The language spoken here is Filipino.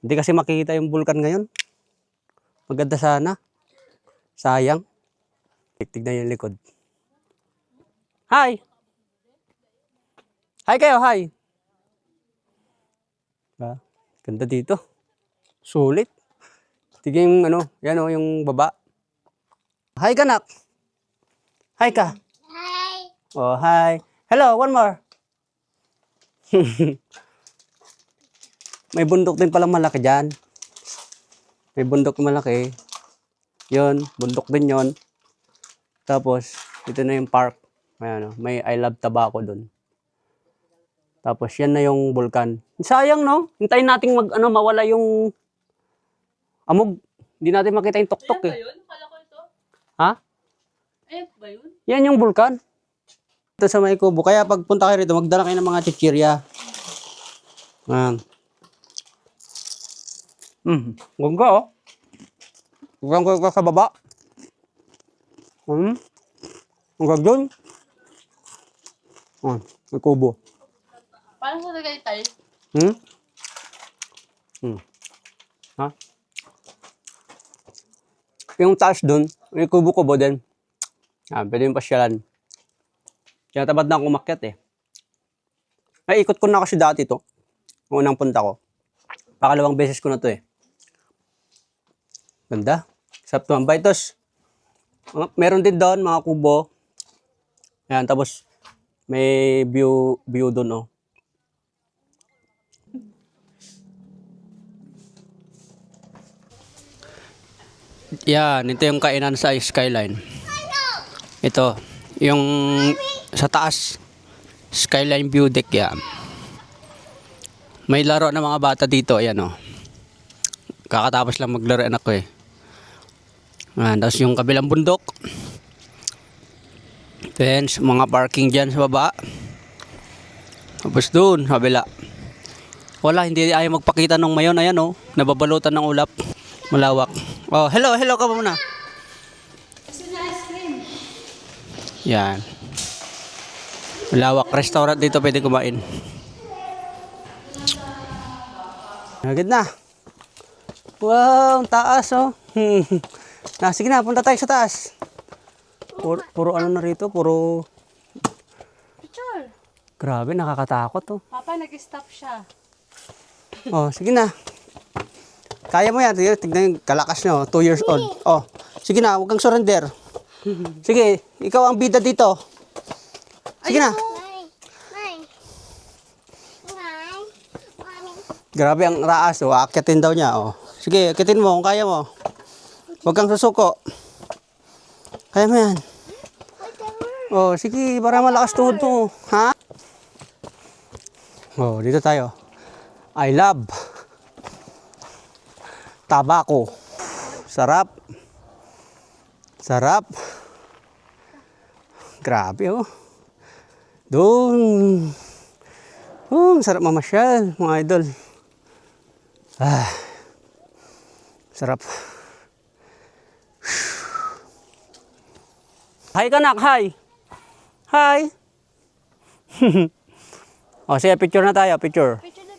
Hindi kasi makikita yung bulkan ngayon. Maganda sana. Sayang. Tignan yung likod. Hi! Hi kayo, hi! Ganda dito. Sulit. Tignan yung yan yung baba. Hi kanak! Hi ka! Hi! Oh, hi! Hello, one more! May bundok din palang malaki dyan. May bundok malaki. Yun, bundok din yon. Tapos, ito na yung park. May I Love Tabaco dun. Tapos, yan na yung bulkan. Sayang, no? Hintayin nating mawala yung amog. Hindi natin makita yung tuktok, Ayan eh. ba yun? Akala ko ito. Ha? Ayan ba yun? Yan yung bulkan. Ito sa may kubo. Kaya pagpunta kayo rito, magdala kayo ng mga chichirya. Gungga, oh. Gungga sa baba. Hanggang doon. May kubo. Paano sa Tagaytay? Ha? Yung taas doon, may kubo-kubo din. Pwede yung pasyalan. Kaya tabad na akong umakyat eh. Ay, ikot ko na kasi dati to. Unang punta ko. Pakalawang beses ko na to eh. Ganda. Sarap tumambay. Tapos, meron din doon mga kubo. Ayan, tapos may view doon, oh. Yan, ito yung kainan sa Skyline. Ito, yung sa taas, Skyline view deck yan. May laro ng mga bata dito, ayan, oh. Kakatapos lang maglaro anak ko eh. Ayan, tapos yung kabilang bundok. Then, mga parking dyan sa baba. Tapos doon, kabila. Wala, hindi ayaw magpakita nung mayon. Ayan, oh, nababalutan ng ulap. Malawak. Oh, hello ka muna. Yan. Malawak restaurant dito, pwede kumain. Agad na. Wow, ang taas, oh. Sige na, punta tayo sa taas. Puro ano na rito, puro... Picture. Grabe, nakakatakot, oh. Papa, nag-stop siya. Oh, sige na. Kaya mo yan. Tignan yung kalakas nyo. 2 years old. Oh, sige na. Huwag kang surrender. Sige, ikaw ang bida dito. Sige na. Grabe ang raas. Oh, akitin daw niya. Oh. Sige, akitin mo kung kaya mo. Huwag kang susuko. Kaya mo yan. Oh, sige. Para malakas tuhod mo. Ha? Oh, dito tayo. I love Tabaco. Sarap. Sarap. Grabe, oh. Doon. Oh, sarap mamasyal, mga idol. Sarap. Hi kanak, hi. Hi. Oh, sige, picture na tayo, picture.